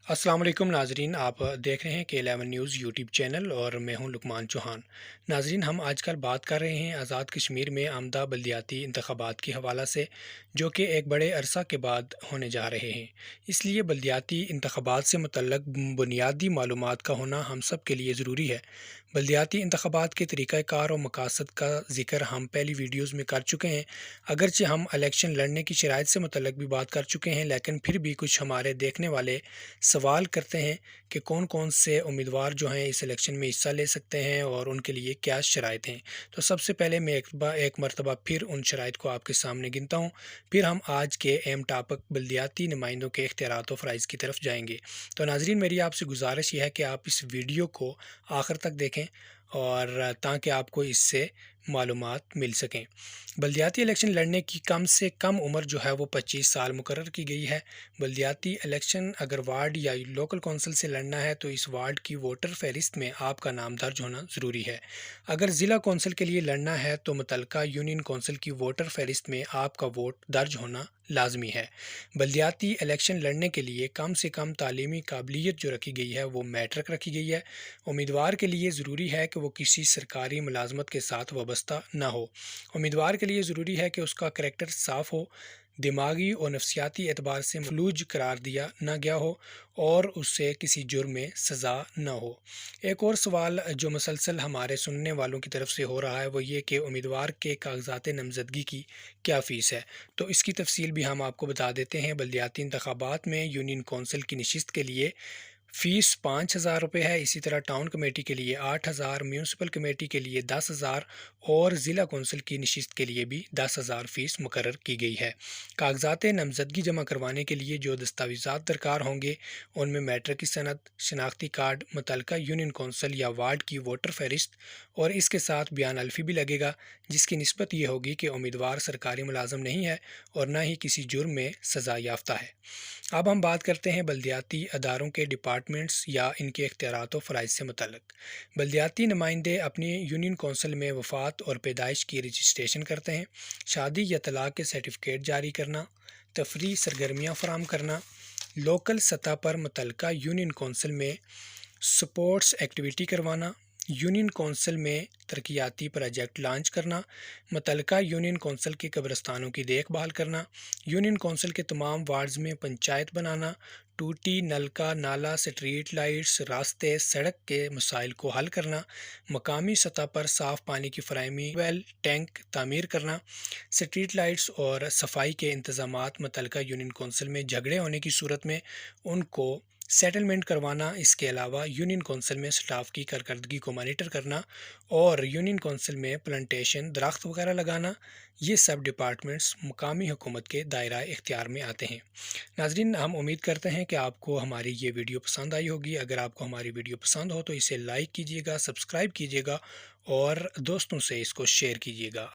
अस्सलाम वालेकुम नाजरीन, आप देख रहे हैं के 11 न्यूज़ यूट्यूब चैनल और मैं हूं लुकमान चौहान। नाजरीन, हम आजकल बात कर रहे हैं आज़ाद कश्मीर में आमदा बलदियाती इंतखाबात के हवाला से, जो कि एक बड़े अरसा के बाद होने जा रहे हैं। इसलिए बलदियाती इंतखाबात से मुतल्लक बुनियादी मालूमात का होना हम सब के लिए ज़रूरी है। बलदियाती इंतखाबात के तरीक़ाकार और मकासद का ज़िक्र हम पहली वीडियोज़ में कर चुके हैं। अगरचे हम इलेक्शन लड़ने की शराइत से मुतल्लक भी बात कर चुके हैं, लेकिन फिर भी कुछ हमारे देखने वाले सवाल करते हैं कि कौन कौन से उम्मीदवार जो हैं इस इलेक्शन में हिस्सा ले सकते हैं और उनके लिए क्या शराइत हैं। तो सबसे पहले मैं एक मरतबा फिर उन शराइत को आपके सामने गिनता हूँ, फिर हम आज के अहम टॉपिक बल्दियाती नुमाइंदों के इख्तियारात और फ़राइज़ की तरफ जाएंगे। तो नाजरीन, मेरी आपसे गुजारिश ये है कि आप इस वीडियो को आखिर तक देखें और ताकि आपको इससे मालूमात मिल सकें। बल्दियाती इलेक्शन लड़ने की कम से कम उम्र जो है वो 25 साल मुकर्रर की गई है। बल्दियाती इलेक्शन अगर वार्ड या लोकल कौंसिल से लड़ना है तो इस वार्ड की वोटर फहरिस्त में आपका नाम दर्ज होना ज़रूरी है। अगर ज़िला कौंसिल के लिए लड़ना है तो मुतलका यूनियन कौंसिल की वोटर फहरिस्त में आपका वोट दर्ज होना लाजमी है। बल्दियाती इलेक्शन लड़ने के लिए कम से कम तालीमी काबिलियत जो रखी गई है वो मैट्रिक रखी गई है। उम्मीदवार के लिए ज़रूरी है कि वो किसी सरकारी मुलाजमत के साथ वाबस्ता ना हो। उम्मीदवार के लिए ज़रूरी है कि उसका करैक्टर साफ़ हो, दिमागी और नफसियाती एतबार से मफलूज करार दिया ना गया हो और उससे किसी जुर्म में सज़ा न हो। एक और सवाल जो मुसलसल हमारे सुनने वालों की तरफ से हो रहा है वो ये कि उम्मीदवार के कागजात नामज़दगी की क्या फ़ीस है। तो इसकी तफसील भी हम आपको बता देते हैं। बल्दियाती इंतखाबात में यूनियन कौंसिल की नशिस्त के लिए फ़ीस 5,000 रुपये है। इसी तरह टाउन कमेटी के लिए 8,000, म्यूनसिपल कमेटी के लिए 10,000 और ज़िला कौंसिल की नशिस्त के लिए भी 10,000 फ़ीस मुकर्रर की गई है। कागजात नामज़दगी जमा करवाने के लिए जो दस्तावेज़ात दरकार होंगे उनमें मैट्रिक की सनद, शनाख्ती कार्ड, मुतलका यूनियन कौंसिल या वार्ड की वोटर फहरिस्त और इसके साथ बयान अल्फ़ी भी लगेगा, जिसकी निस्बत ये होगी कि उम्मीदवार सरकारी मुलाजम नहीं है और न ही किसी जुर्म में सज़ा याफ्ता है। अब हम बात करते हैं बल्दियाती अदारों के डिपार्टमेंट्स या इनके इख्तियारात और फ़राइज़ से मुतल्लिक़। बल्दियाती नुमाइंदे अपनी यूनियन कौंसिल में वफ़ात और पैदाइश की रजिस्ट्रेशन करते हैं। शादी या तलाक़ के सर्टिफिकेट जारी करना, तफरी सरगर्मियाँ फ़राहम करना, लोकल सतह पर मुतलका यूनियन कौंसिल में स्पोर्ट्स एक्टिविटी करवाना, यूनियन कौंसिल में तरक्याती प्रोजेक्ट लॉन्च करना, मुतलका यूनियन कौंसिल के कब्रस्तानों की देखभाल करना, यूनियन कौंसिल के तमाम वार्ड्स में पंचायत बनाना, टूटी नलका नाला, स्ट्रीट लाइट्स, रास्ते, सड़क के मसाइल को हल करना, मकामी सतह पर साफ़ पानी की फराहमी, वेल टैंक तामीर करना, स्ट्रीट लाइट्स और सफाई के इंतज़ामात मुतलका यूनियन कौंसिल में झगड़े होने की सूरत में उनको सेटलमेंट करवाना। इसके अलावा यूनियन कौंसिल में स्टाफ की कारकर्दगी को मॉनिटर करना और यूनियन कौंसिल में प्लांटेशन दरख्त वगैरह लगाना, ये सब डिपार्टमेंट्स मुकामी हुकूमत के दायरा इख्तियार में आते हैं। नाजरीन, हम उम्मीद करते हैं कि आपको हमारी ये वीडियो पसंद आई होगी। अगर आपको हमारी वीडियो पसंद हो तो इसे लाइक कीजिएगा, सब्सक्राइब कीजिएगा और दोस्तों से इसको शेयर कीजिएगा।